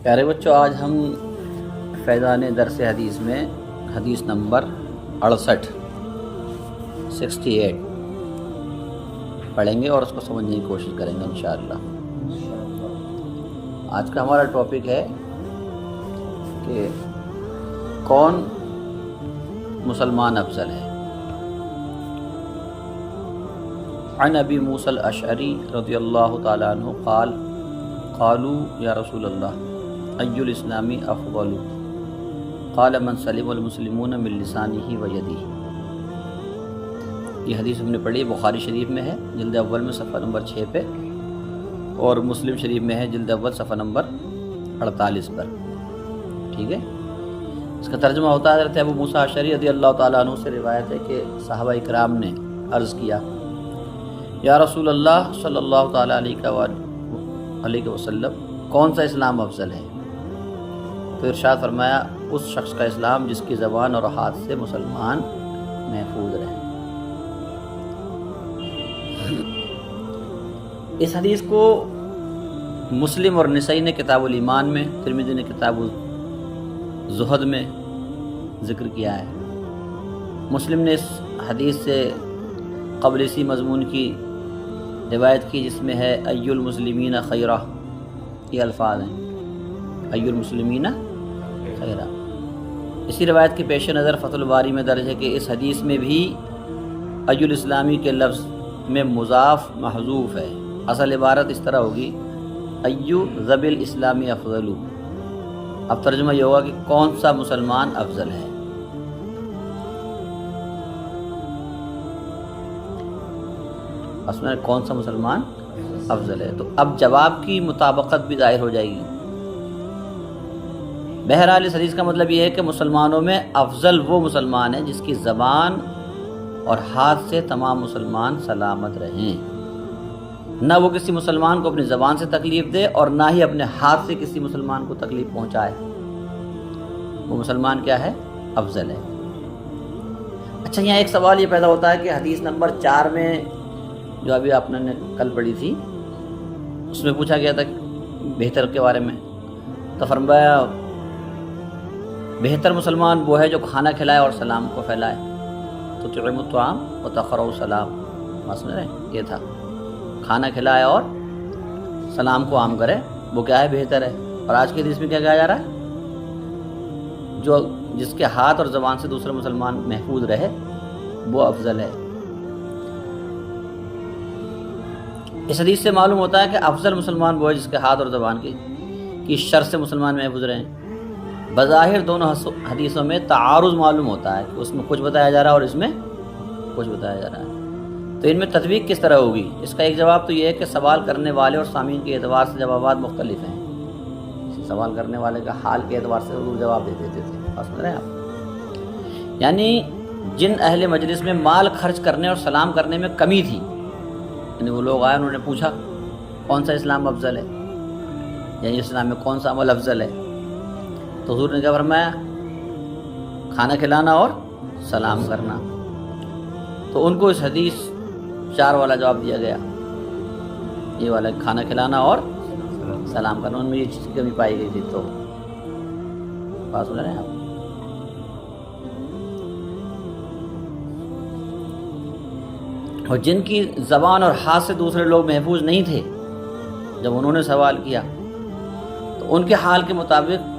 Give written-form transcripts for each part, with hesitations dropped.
پیارے بچوں، آج ہم فیضان درس حدیث میں حدیث نمبر 68 پڑھیں گے اور اس کو سمجھنے کی کوشش کریں گے انشاءاللہ۔ آج کا ہمارا ٹاپک ہے کہ کون مسلمان افضل ہے۔ عن ابی موسیٰ الاشعری رضی اللہ تعالیٰ عنہ قال قالوا یا رسول اللہ ای الاسلام افضل قال من سلم المسلمون من لسانہ و یدہ۔ یہ حدیث ہم نے پڑھی، بخاری شریف میں ہے جلد اول میں صفحہ نمبر 6 پہ، اور مسلم شریف میں ہے جلد اول صفحہ نمبر 48 پر۔ ٹھیک ہے، اس کا ترجمہ ہوتا ہے حضرت ابو موسیٰ اشعری رضی اللہ تعالیٰ عنہ سے روایت ہے کہ صحابہ اکرام نے عرض کیا، یا رسول اللہ صلی اللہ تعالیٰ علیہ وسلم، کون سا اسلام افضل ہے؟ تو ارشاد فرمایا، اس شخص کا اسلام جس کی زبان اور ہاتھ سے مسلمان محفوظ رہے۔ اس حدیث کو مسلم اور نسائی نے کتاب الایمان میں، ترمذی نے کتاب الزہد میں ذکر کیا ہے۔ مسلم نے اس حدیث سے قبل اسی مضمون کی روایت کی جس میں ہے ای المسلمین خیرہ، یہ الفاظ ہیں، ای المسلمین خیرہ۔ اسی روایت کے پیش نظر فتح الباری میں درج ہے کہ اس حدیث میں بھی ای الاسلامی کے لفظ میں مضاف محذوف ہے۔ اصل عبارت اس طرح ہوگی ای ذب الاسلامی افضل۔ اب ترجمہ یہ ہوگا کہ کون سا مسلمان افضل ہے۔ اصل میں کون سا مسلمان افضل ہے، تو اب جواب کی مطابقت بھی ظاہر ہو جائے گی۔ بہرحال اس حدیث کا مطلب یہ ہے کہ مسلمانوں میں افضل وہ مسلمان ہے جس کی زبان اور ہاتھ سے تمام مسلمان سلامت رہیں، نہ وہ کسی مسلمان کو اپنی زبان سے تکلیف دے اور نہ ہی اپنے ہاتھ سے کسی مسلمان کو تکلیف پہنچائے، وہ مسلمان کیا ہے؟ افضل ہے۔ اچھا، یہاں ایک سوال یہ پیدا ہوتا ہے کہ حدیث نمبر 4 میں جو ابھی آپ نے کل پڑھی تھی، اس میں پوچھا گیا تھا بہتر کے بارے میں، تو فرمایا بہتر مسلمان وہ ہے جو کھانا کھلائے اور سلام کو پھیلائے، تو تطعم الطعام وتقرأ السلام، سمجھ رہے ہیں؟ یہ تھا کھانا کھلائے اور سلام کو عام کرے، وہ کیا ہے؟ بہتر ہے۔ اور آج کے حدیث میں کیا کہا جا رہا ہے؟ جو جس کے ہاتھ اور زبان سے دوسرے مسلمان محفوظ رہے وہ افضل ہے۔ اس حدیث سے معلوم ہوتا ہے کہ افضل مسلمان وہ ہے جس کے ہاتھ اور زبان کی شر سے مسلمان محفوظ رہیں۔ بظاہر دونوں حدیثوں میں تعارض معلوم ہوتا ہے کہ اس میں کچھ بتایا جا رہا ہے اور اس میں کچھ بتایا جا رہا ہے، تو ان میں تطبیق کس طرح ہوگی؟ اس کا ایک جواب تو یہ ہے کہ سوال کرنے والے اور سامعین کے اعتبار سے جوابات مختلف ہیں۔ سوال کرنے والے کا حال کے اعتبار سے وہ جواب دے دیتے تھے، سمجھ رہے ہیں آپ؟ یعنی جن اہل مجلس میں مال خرچ کرنے اور سلام کرنے میں کمی تھی، یعنی وہ لوگ آئے، انہوں نے پوچھا کون سا اسلام افضل ہے، یعنی اسلام میں کون سا عمل افضل ہے، تو حضور نے کیا فرمایا؟ کھانا کھلانا اور سلام کرنا۔ تو ان کو اس حدیث 4 والا جواب دیا گیا، یہ والا کھانا کھلانا اور سلام کرنا، ان میں یہ چیز کی کمی پائی گئی تھی۔ تو بات سن رہے ہیں آپ؟ اور جن کی زبان اور ہاتھ سے دوسرے لوگ محفوظ نہیں تھے، جب انہوں نے سوال کیا تو ان کے حال کے مطابق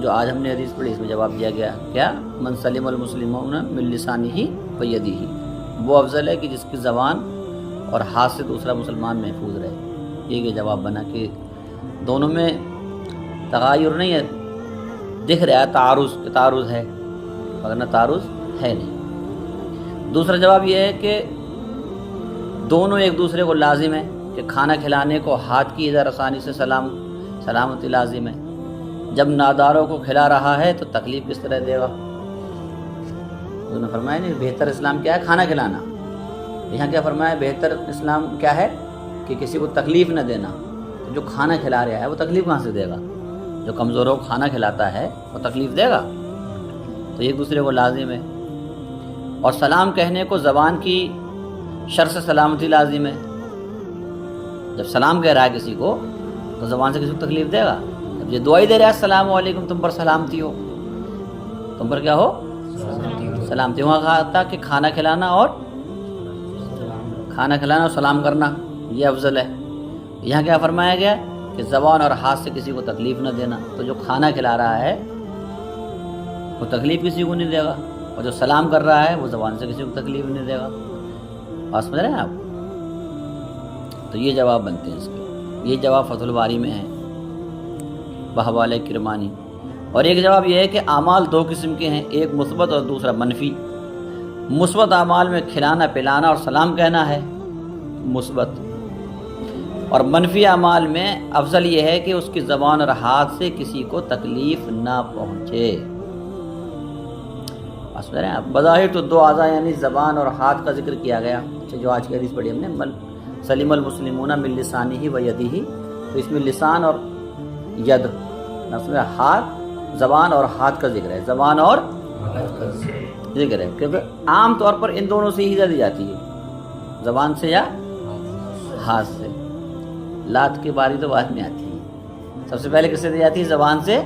جو آج ہم نے حدیث پڑھی اس میں جواب دیا گیا، کیا؟ من سلم المسلمون من لسانہ و یدہ، وہ افضل ہے کہ جس کی زبان اور ہاتھ سے دوسرا مسلمان محفوظ رہے۔ یہ جواب بنا کہ دونوں میں تغایر نہیں ہے، دکھ رہا ہے تعارض ہے، مگر تعارض ہے نہیں۔ دوسرا جواب یہ ہے کہ دونوں ایک دوسرے کو لازم ہے، کہ کھانا کھلانے کو ہاتھ کی اظہار آسانی سے سلامتی لازم ہے، جب ناداروں کو کھلا رہا ہے تو تکلیف کس طرح دے گا؟ انہوں نے فرمایا نہیں، بہتر اسلام کیا ہے؟ کھانا کھلانا۔ یہاں کیا فرمایا؟ بہتر اسلام کیا ہے؟ کہ کسی کو تکلیف نہ دینا۔ تو جو کھانا کھلا رہا ہے وہ تکلیف کہاں سے دے گا؟ جو کمزوروں کو کھانا کھلاتا ہے وہ تکلیف دے گا، تو ایک دوسرے کو لازم ہے۔ اور سلام کہنے کو زبان کی شر سے سلامتی لازم ہے، جب سلام کہہ رہا ہے کسی کو تو زبان سے کسی کو تکلیف دے گا؟ یہ دعائی دے رہا ہے السلام علیکم، تم پر سلامتی ہو، تم پر کیا ہو؟ سلامتی۔ وہاں کہا تھا کہ کھانا کھلانا اور سلام کرنا یہ افضل ہے، یہاں کیا فرمایا گیا کہ زبان اور ہاتھ سے کسی کو تکلیف نہ دینا۔ تو جو کھانا کھلا رہا ہے وہ تکلیف کسی کو نہیں دے گا، اور جو سلام کر رہا ہے وہ زبان سے کسی کو تکلیف نہیں دے گا۔ بات سمجھ رہے ہیں آپ؟ تو یہ جواب بنتے ہیں اس کے، یہ جواب فتح الباری میں ہے بحوالہ کرمانی۔ اور ایک جواب یہ ہے کہ اعمال دو قسم کے ہیں، ایک مثبت اور دوسرا منفی۔ مثبت اعمال میں کھلانا پلانا اور سلام کہنا ہے مثبت، اور منفی اعمال میں افضل یہ ہے کہ اس کی زبان اور ہاتھ سے کسی کو تکلیف نہ پہنچے۔ بظاہر تو دو اعضاء یعنی زبان اور ہاتھ کا ذکر کیا گیا، جو آج کی حدیث پڑھی ہم نے، سلم المسلمون من لسانہ و یدہ، تو اس میں لسان اور ید، ہاتھ، زبان اور ہاتھ کا ذکر ہے، زبان اور ذکر ہے، کیونکہ عام طور پر ان دونوں سے ایزا دی جاتی ہے، زبان سے یا ہاتھ سے۔ لات کی باری تو بعد میں آتی ہے، سب سے پہلے کس سے دی جاتی ہے؟ زبان سے،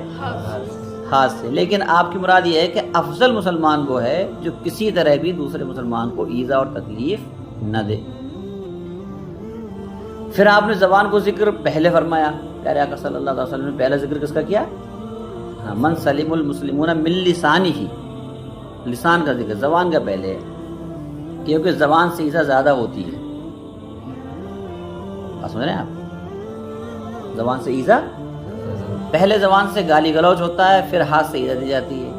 ہاتھ سے۔ لیکن آپ کی مراد یہ ہے کہ افضل مسلمان وہ ہے جو کسی طرح بھی دوسرے مسلمان کو ایذا اور تکلیف نہ دے۔ پھر آپ نے زبان کو ذکر پہلے فرمایا، پیارے آقا صلی اللہ علیہ وسلم نے پہلا ذکر کس کا کیا؟ من سلم المسلمون من لسانہ، لسان کا ذکر زبان کا پہلے ہے، کیونکہ زبان سے ایذا زیادہ ہوتی ہے۔ سمجھ رہے ہیں آپ؟ زبان سے ایذا، پہلے زبان سے گالی گلوچ ہوتا ہے، پھر ہاتھ سے ایذا دی جاتی ہے۔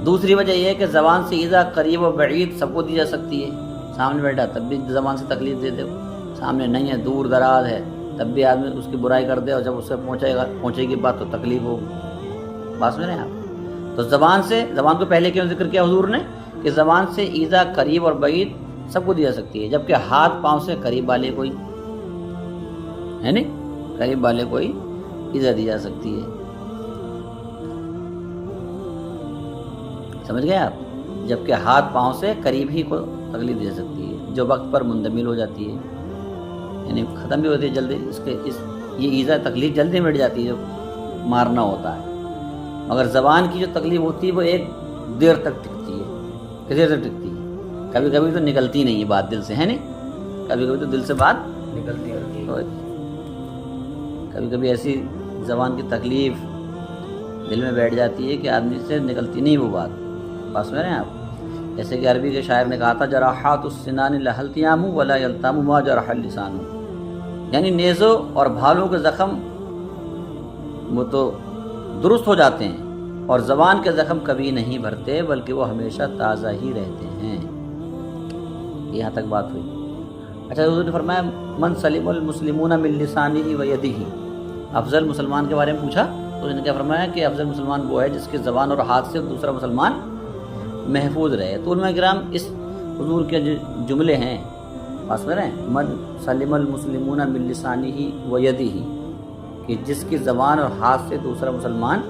دوسری وجہ یہ ہے کہ زبان سے ایذا قریب و بعید سب کو دی جا سکتی ہے، سامنے بیٹھا تب بھی زبان سے تکلیف دے دے، سامنے نہیں ہے دور دراز ہے تب بھی آدمی اس کی برائی کر دے، اور جب اس سے پہنچے گی بات تو تکلیف ہو۔ بات سمجھ رہے ہیں آپ؟ تو زبان کو پہلے کیوں ذکر کیا حضور نے کہ زبان سے ایذا قریب اور بعید سب کو دی جا سکتی ہے، جبکہ ہاتھ پاؤں سے قریب والے کوئی ہے نہیں، قریب والے کوئی ایذا دی جا سکتی ہے۔ سمجھ گئے آپ؟ جبکہ ہاتھ پاؤں سے قریب ہی کو تکلیف دی جا سکتی ہے، جو وقت پر مندمل ہو جاتی ہے، یعنی ختم بھی ہوتی ہے جلدی، یہ ایذا تکلیف جلدی مٹ جاتی ہے جو مارنا ہوتا ہے۔ مگر زبان کی جو تکلیف ہوتی ہے وہ ایک دیر تک ٹکتی ہے، کتنی دیر تک ٹکتی ہے؟ کبھی کبھی تو نکلتی نہیں ہے بات دل سے، ہے نہیں؟ کبھی کبھی تو دل سے بات نکلتی ہے، کبھی کبھی ایسی زبان کی تکلیف دل میں بیٹھ جاتی ہے کہ آدمی سے نکلتی نہیں وہ بات۔ بات سمجھ رہے ہیں آپ؟ جیسے کہ عربی کے شاعر نے کہا تھا جراحات السنان لہلتیام ولا یلتام ما جرح اللسان، یعنی نیزوں اور بھالوں کے زخم وہ تو درست ہو جاتے ہیں، اور زبان کے زخم کبھی نہیں بھرتے بلکہ وہ ہمیشہ تازہ ہی رہتے ہیں۔ یہاں تک بات ہوئی۔ اچھا، حضور نے فرمایا من سلم المسلمون من لسانہ و یدہ، افضل مسلمان کے بارے میں پوچھا تو انہوں نے کیا فرمایا کہ افضل مسلمان وہ ہے جس کی زبان اور ہاتھ سے دوسرا مسلمان محفوظ رہے۔ تو علماء کرام اس حضور کے جملے ہیں، بات کر رہے ہیں، من سلم المسلمون من لسانہ و یدہ، کہ جس کی زبان اور ہاتھ سے دوسرا مسلمان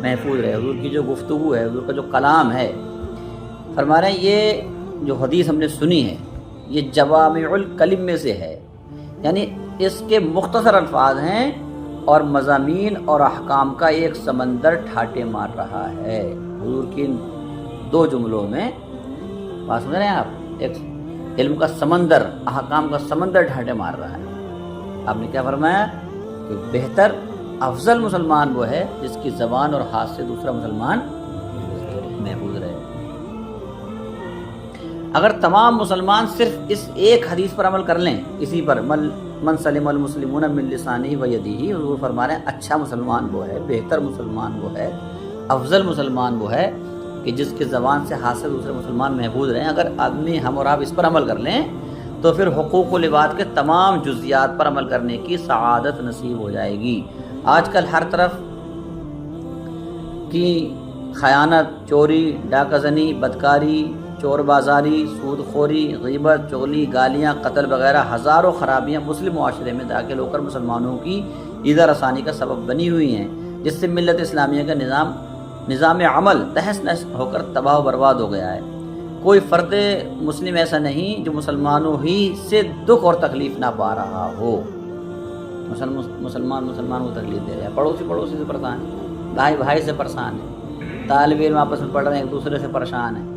محفوظ رہے۔ حضور کی جو گفتگو ہے، حضور کا جو کلام ہے، فرما رہے ہیں یہ جو حدیث ہم نے سنی ہے یہ جوامع الکلم میں سے ہے، یعنی اس کے مختصر الفاظ ہیں اور مضامین اور احکام کا ایک سمندر ٹھاٹے مار رہا ہے۔ حضور کی دو جملوں میں، بات سمجھ رہے ہیں آپ، ایک علم کا سمندر، احکام کا سمندر ٹھاٹے مار رہا ہے۔ آپ نے کیا فرمایا کہ بہتر افضل مسلمان وہ ہے جس کی زبان اور ہاتھ سے دوسرا مسلمان محفوظ رہے۔ اگر تمام مسلمان صرف اس ایک حدیث پر عمل کر لیں، اسی پر من سلم المسلمون من لسانہ و یدہ، حضور فرما رہے ہیں اچھا مسلمان وہ ہے، بہتر مسلمان وہ ہے، افضل مسلمان وہ ہے کہ جس کی زبان سے ہاتھ سے دوسرے مسلمان محفوظ رہیں۔ اگر آدمی ہم اور آپ اس پر عمل کر لیں تو پھر حقوق العباد کے تمام جزیات پر عمل کرنے کی سعادت نصیب ہو جائے گی۔ آج کل ہر طرف کی خیانت، چوری، ڈاکہ زنی، بدکاری، چور بازاری، سود خوری، غیبت، چغلی، گالیاں، قتل وغیرہ ہزاروں خرابیاں مسلم معاشرے میں داخل ہو کر مسلمانوں کی ایذا رسانی کا سبب بنی ہوئی ہیں، جس سے ملت اسلامیہ کا نظام عمل تہس نہس ہو کر تباہ و برباد ہو گیا ہے۔ کوئی فرد مسلم ایسا نہیں جو مسلمانوں ہی سے دکھ اور تکلیف نہ پا رہا ہو۔ مسلمان کو تکلیف دے رہا ہے، پڑوسی سے پریشان ہے، بھائی سے پریشان ہے، طالب علم آپس میں پڑھ رہے ہیں ایک دوسرے سے پریشان ہیں،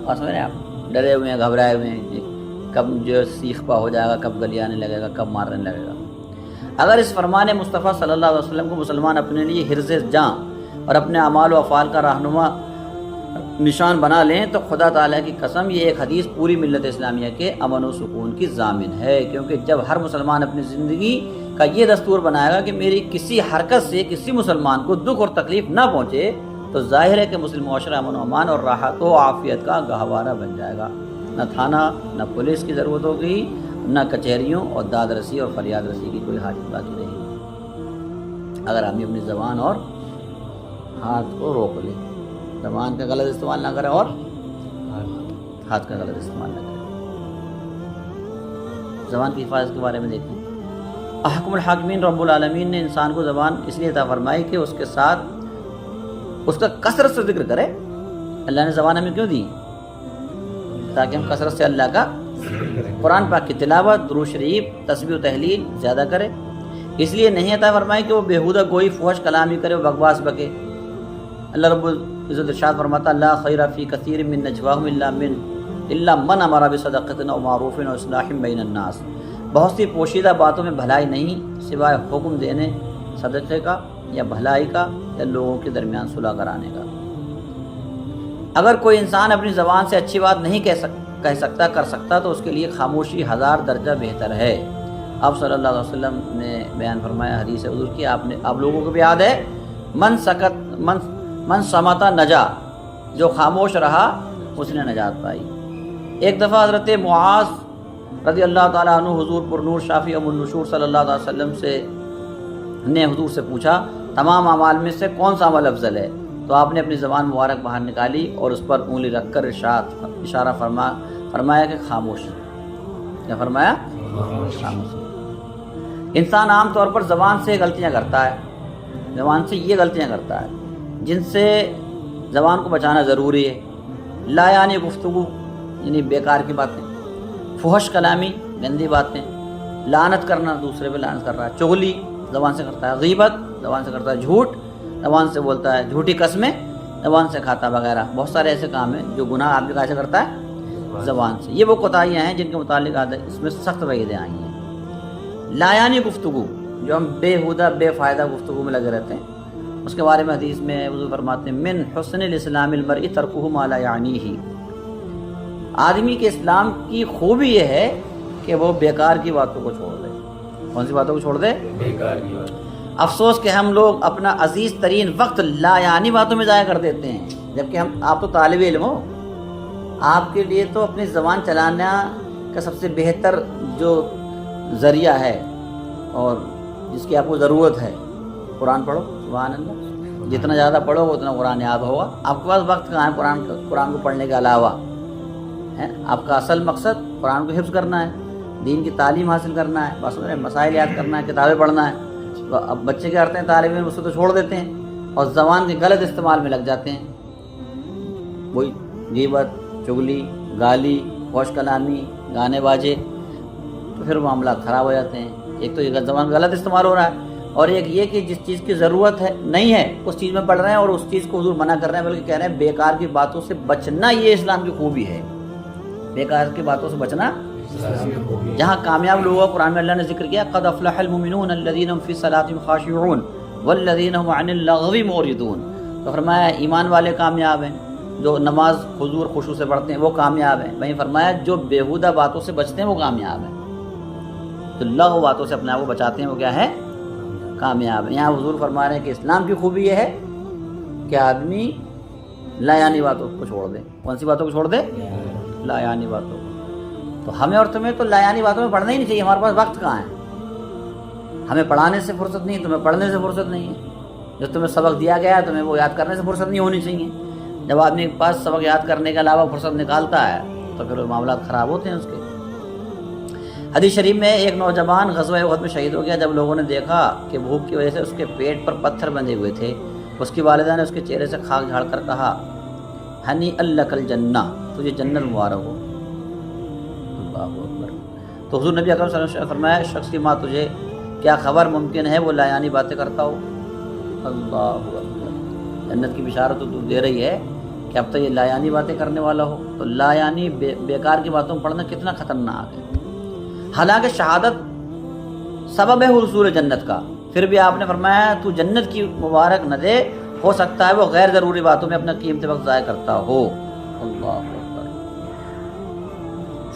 اور سمجھ رہے ہیں آپ، ڈرے ہوئے ہیں، گھبرائے ہوئے ہیں، کب جو سیخ پا ہو جائے گا، کب گلی آنے لگے گا، کب مارنے لگے گا۔ اگر اس فرمان مصطفیٰ صلی اللہ علیہ وسلم کو مسلمان اپنے لیے حرز جاں اور اپنے اعمال و افعال کا رہنما نشان بنا لیں تو خدا تعالیٰ کی قسم یہ ایک حدیث پوری ملت اسلامیہ کے امن و سکون کی ضامن ہے، کیونکہ جب ہر مسلمان اپنی زندگی کا یہ دستور بنائے گا کہ میری کسی حرکت سے کسی مسلمان کو دکھ اور تکلیف نہ پہنچے، تو ظاہر ہے کہ مسلم معاشرہ امن و امان اور راحت و عافیت کا گہوارہ بن جائے گا۔ نہ تھانہ نہ پولیس کی ضرورت ہوگی، نہ کچہریوں اور داد رسی اور فریاد رسی کی کوئی حاجت باقی رہے گی، اگر آدمی اپنی زبان اور ہاتھ کو روک لے، زبان کا غلط استعمال نہ کرے اور ہاتھ کا غلط استعمال نہ کرے۔ زبان کی حفاظت کے بارے میں دیکھیں، احکم الحاکمین رب العالمین نے انسان کو زبان اس لیے عطا فرمائی کہ اس کے ساتھ اس کا کثرت سے ذکر کرے۔ اللہ نے زبان ہمیں کیوں دی؟ تاکہ ہم کثرت سے اللہ کا قرآن پاک کی تلاوت، درود شریف، تسبیح و تحلیل زیادہ کرے۔ اس لیے نہیں عطا فرمائی کہ وہ بیہودہ گوئی فحش کلامی کرے، وہ بکواس بکے۔ اللہ رب العزت ارشاد فرماتا، لا خیر فی کثیر من نجواہم الا من امر بصدقۃ او معروف او اصلاح بین الناس۔ بہت سی پوشیدہ باتوں میں بھلائی نہیں سوائے حکم دینے صدقے کا یا بھلائی کا یا لوگوں کے درمیان صلح کرانے کا۔ اگر کوئی انسان اپنی زبان سے اچھی بات نہیں کہہ سکتا کر سکتا تو اس کے لیے خاموشی 1000 درجہ بہتر ہے۔ آپ صلی اللہ علیہ وسلم نے بیان فرمایا حدیث حضور کی، آپ لوگوں کو بھی یاد ہے، من سمتا نجا، جو خاموش رہا اس نے نجات پائی۔ ایک دفعہ حضرت معاذ رضی اللہ تعالیٰ عنہ حضور پر نور شافی ام النشور صلی اللہ علیہ وسلم نے حضور سے پوچھا تمام اعمال میں سے کون سا عمل افضل ہے؟ تو آپ نے اپنی زبان مبارک باہر نکالی اور اس پر انگلی رکھ کر اشارہ فرمایا کہ خاموش۔ کیا فرمایا؟ خاموش۔ انسان عام طور پر زبان سے غلطیاں کرتا ہے، زبان سے یہ غلطیاں کرتا ہے جن سے زبان کو بچانا ضروری ہے۔ لا یعنی گفتگو یعنی بیکار کی باتیں، فحش کلامی گندی باتیں، لعنت کرنا، دوسرے پہ لعنت کر رہا ہے، چغلی زبان سے کرتا ہے، غیبت زبان سے کرتا ہے، جھوٹ زبان سے بولتا ہے، جھوٹی قسمیں زبان سے کھاتا وغیرہ۔ بہت سارے ایسے کام ہیں جو گناہ آدمی کیسے کرتا ہے؟ زبان سے۔ یہ وہ کوتاہیاں ہیں جن کے متعلق اس میں سخت وعیدیں آئی ہیں۔ لا یعنی گفتگو، جو ہم بےہودہ بے فائدہ گفتگو میں لگے رہتے ہیں، اس کے بارے میں حدیث میں حضور فرماتے ہیں من حسن الاسلام المرء ترکہ ما لا یعنیہ۔ آدمی کے اسلام کی خوبی یہ ہے کہ وہ بیکار کی باتوں کو چھوڑ دے۔ کون سی باتوں کو چھوڑ دے؟ بیکار کی باتوں۔ افسوس کہ ہم لوگ اپنا عزیز ترین وقت لا یعنی باتوں میں ضائع کر دیتے ہیں، جبکہ آپ تو طالب علم ہو، آپ کے لیے تو اپنی زبان چلانا کا سب سے بہتر جو ذریعہ ہے اور جس کی آپ کو ضرورت ہے، قرآن پڑھو۔ سبحان اللہ، جتنا زیادہ پڑھو گے اتنا قرآن یاد ہوگا۔ آپ کے پاس وقت کہاں ہے قرآن کو پڑھنے کے علاوہ؟ آپ کا اصل مقصد قرآن کو حفظ کرنا ہے، دین کی تعلیم حاصل کرنا ہے، بس مسائل یاد کرنا ہے، کتابیں پڑھنا ہے۔ اب بچے کیا کرتے ہیں، طالب علم اس کو تو چھوڑ دیتے ہیں اور زبان کے غلط استعمال میں لگ جاتے ہیں، وہی غیبت، چغلی، گالی، فحش کلامی، گانے باجے، تو پھر معاملات خراب ہو جاتے ہیں۔ ایک تو یہ زبان کا غلط استعمال ہو رہا ہے، اور ایک یہ کہ جس چیز کی ضرورت ہے نہیں ہے اس چیز میں پڑھ رہے ہیں اور اس چیز کو حضور منع کر رہے ہیں، بلکہ کہہ رہے ہیں بیکار کی باتوں سے بچنا یہ اسلام کی خوبی ہے۔ بیکار کی باتوں سے بچنا، جہاں کامیاب لوگوں کا قرآن میں اللہ نے ذکر کیا قد افلح المؤمنون الذین هم فی صلاتهم خاشعون والذین هم عن اللغو معرضون، تو فرمایا ایمان والے کامیاب ہیں جو نماز خضوع اور خشوع سے پڑھتے ہیں، وہ کامیاب ہیں۔ وہیں فرمایا جو بیہودہ باتوں سے بچتے ہیں وہ کامیاب ہیں، تو لغو باتوں سے اپنے آپ کو بچاتے ہیں وہ کیا ہے؟ کامیاب ہے۔ یہاں حضور فرما رہے ہیں کہ اسلام کی خوبی یہ ہے کہ آدمی لا یعنی باتوں کو چھوڑ دے۔ کون سی باتوں کو چھوڑ دے؟ لا یعنی باتوں کو۔ تو ہمیں اور تمہیں تو لا یعنی باتوں میں پڑھنا ہی نہیں چاہیے، ہمارے پاس وقت کہاں ہے؟ ہمیں پڑھانے سے فرصت نہیں، تمہیں پڑھنے سے فرصت نہیں ہے۔ جو تمہیں سبق دیا گیا ہے تمہیں وہ یاد کرنے سے فرصت نہیں ہونی چاہیے۔ جب آدمی کے پاس سبق یاد کرنے کے علاوہ فرصت نکالتا ہے تو پھر معاملات خراب ہوتے ہیں اس کے۔ حدیث شریف میں ایک نوجوان غزوہ احد میں شہید ہو گیا۔ جب لوگوں نے دیکھا کہ بھوک کی وجہ سے اس کے پیٹ پر پتھر بندھے ہوئے تھے، اس کی والدہ نے اس کے چہرے سے خاک جھاڑ کر کہا ہنی لک الجنہ، تجھے جنت مبارک ہو۔ اللہ اکبر۔ تو حضور نبی اکرم صلی اللہ علیہ وسلم نے فرمایا شخص کی ماں تجھے کیا خبر ممکن ہے وہ لایانی باتیں کرتا ہو؟ اللہ اکبر، جنت کی بشارت تو دے رہی ہے کہ اب تو یہ لایانی باتیں کرنے والا ہو. تو لایانی بیکار کی باتوں میں پڑھنا کتنا خطرناک ہے. حالانکہ شہادت سبب ہے حصول جنت کا، پھر بھی آپ نے فرمایا تو جنت کی مبارک نہ دے، ہو سکتا ہے وہ غیر ضروری باتوں میں اپنا قیمتی وقت ضائع کرتا ہو. اللہ اکبر.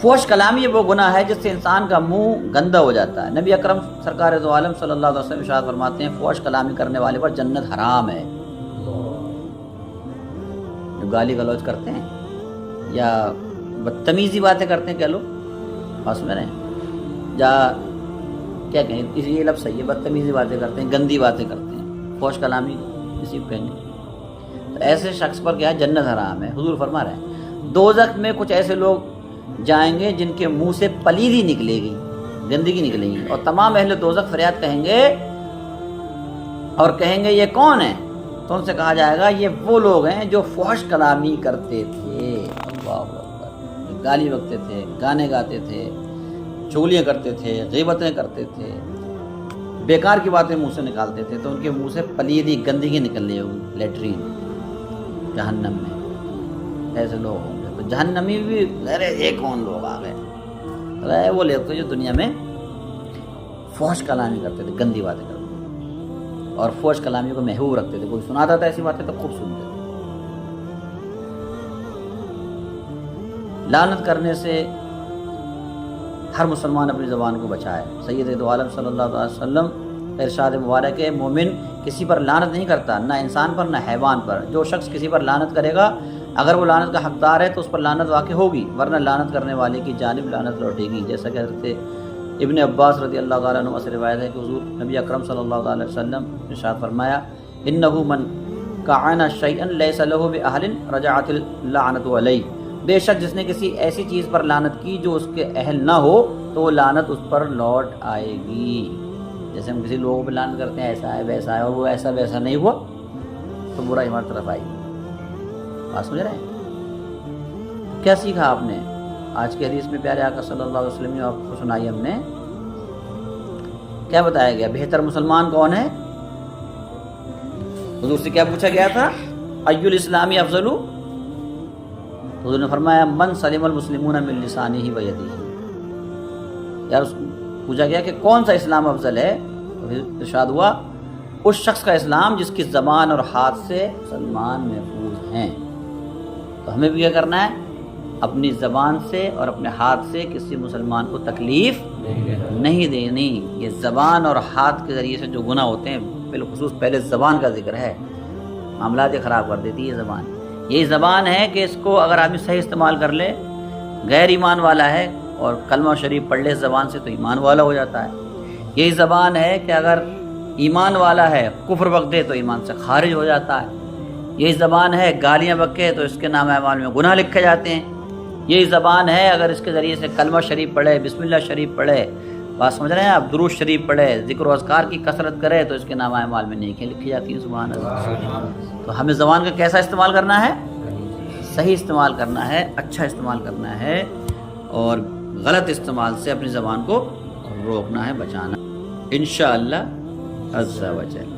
فحش کلامی یہ وہ گناہ ہے جس سے انسان کا منہ گندا ہو جاتا ہے. نبی اکرم سرکار دو عالم صلی اللہ علیہ وسلم ارشاد فرماتے ہیں فحش کلامی کرنے والے پر جنت حرام ہے. جو گالی گلوچ کرتے ہیں یا بدتمیزی باتیں کرتے ہیں، کہہ لو بس میں نے یا کیا کہیں، یہ لفظ صحیح ہے، بدتمیزی باتیں کرتے ہیں، گندی باتیں کرتے ہیں، فحش کلامی اسی کو کہیں گے، تو ایسے شخص پر کیا ہے جنت حرام ہے. حضور فرما رہے ہیں دوزخ میں کچھ ایسے لوگ جائیں گے جن کے منہ سے پلیدی نکلے گی، گندگی نکلے گی، اور تمام اہل دوزخ فریاد کہیں گے اور کہیں گے یہ کون ہے؟ تو ان سے کہا جائے گا یہ وہ لوگ ہیں جو فحش کلامی کرتے تھے. اللہ اکبر. گالی بکتے تھے، گانے گاتے تھے، چغلیاں کرتے تھے، غیبتیں کرتے تھے، بیکار کی باتیں منہ سے نکالتے تھے، تو ان کے منہ سے پلیدی گندگی نکلنے ہوگی لیٹرین جہنم میں. ایسے لوگ ہوں گے تو جہنمی بھی ارے یہ کون لوگ آ گئے؟ ارے وہ لوگ تھے جو دنیا میں فحش کلامی کرتے تھے، گندی باتیں کرتے تھے اور فحش کلامی کو محبوب رکھتے تھے. کوئی سناتا تھا ایسی باتیں تو خوب سنتے تھے. لعنت کرنے سے ہر مسلمان اپنی زبان کو بچائے. سید دو عالم صلی اللہ علیہ وسلم کا ارشاد مبارک ہے مومن کسی پر لعنت نہیں کرتا، نہ انسان پر نہ حیوان پر. جو شخص کسی پر لعنت کرے گا اگر وہ لعنت کا حقدار ہے تو اس پر لعنت واقع ہوگی، ورنہ لعنت کرنے والے کی جانب لعنت لوٹے گی. جیسا کہ حضرت ابن عباس رضی اللہ تعالیٰ عنہ سے روایت ہے کہ حضور نبی اکرم صلی اللہ علیہ وسلم نے ارشاد فرمایا انہ من کعن شیئا لیس له باہل رجعت اللعنت علیہ. بے شک جس نے کسی ایسی چیز پر لعنت کی جو اس کے اہل نہ ہو تو وہ لعنت اس پر لوٹ آئے گی. جیسے ہم کسی لوگوں پہ لعنت کرتے ہیں ایسا ہے ویسا ہے اور وہ ایسا ویسا نہیں ہوا تو برائی ہماری طرف آئے گی. بات سمجھ رہے ہیں؟ کیا سیکھا آپ نے آج کی حدیث میں؟ پیارے آقا صلی اللہ علیہ وسلم نے آپ کو سنائی ہم نے، کیا بتایا گیا؟ بہتر مسلمان کون ہے؟ حضور سے کیا پوچھا گیا تھا؟ ای الاسلامی افضل؟ حضور نے فرمایا من سلم المسلمون من لسانہ و یدہ. یار پوچھا گیا کہ کون سا اسلام افضل ہے؟ ارشاد ہوا اس شخص کا اسلام جس کی زبان اور ہاتھ سے مسلمان محفوظ ہیں. تو ہمیں بھی کیا کرنا ہے؟ اپنی زبان سے اور اپنے ہاتھ سے کسی مسلمان کو تکلیف نہیں دینی. یہ زبان اور ہاتھ کے ذریعے سے جو گناہ ہوتے ہیں بالخصوص پہلے زبان کا ذکر ہے، معاملات یہ خراب کر دیتی ہے یہ زبان. یہی زبان ہے کہ اس کو اگر آدمی صحیح استعمال کر لے، غیر ایمان والا ہے اور کلمہ شریف پڑھ لے زبان سے تو ایمان والا ہو جاتا ہے. یہی زبان ہے کہ اگر ایمان والا ہے کفر بک دے تو ایمان سے خارج ہو جاتا ہے. یہی زبان ہے گالیاں بکے تو اس کے نام اعمال میں گناہ لکھے جاتے ہیں. یہی زبان ہے اگر اس کے ذریعے سے کلمہ شریف پڑھے، بسم اللہ شریف پڑھے، بات سمجھ رہے ہیں آپ، درود شریف پڑھے، ذکر و اذکار کی کثرت کرے تو اس کے نام اعمال میں نیکیاں لکھی جاتی ہیں. سبحان اللہ. تو ہمیں زبان کا کیسا استعمال کرنا ہے؟ صحیح استعمال کرنا ہے، اچھا استعمال کرنا ہے اور غلط استعمال سے اپنی زبان کو روکنا ہے، بچانا انشاءاللہ عز و جل.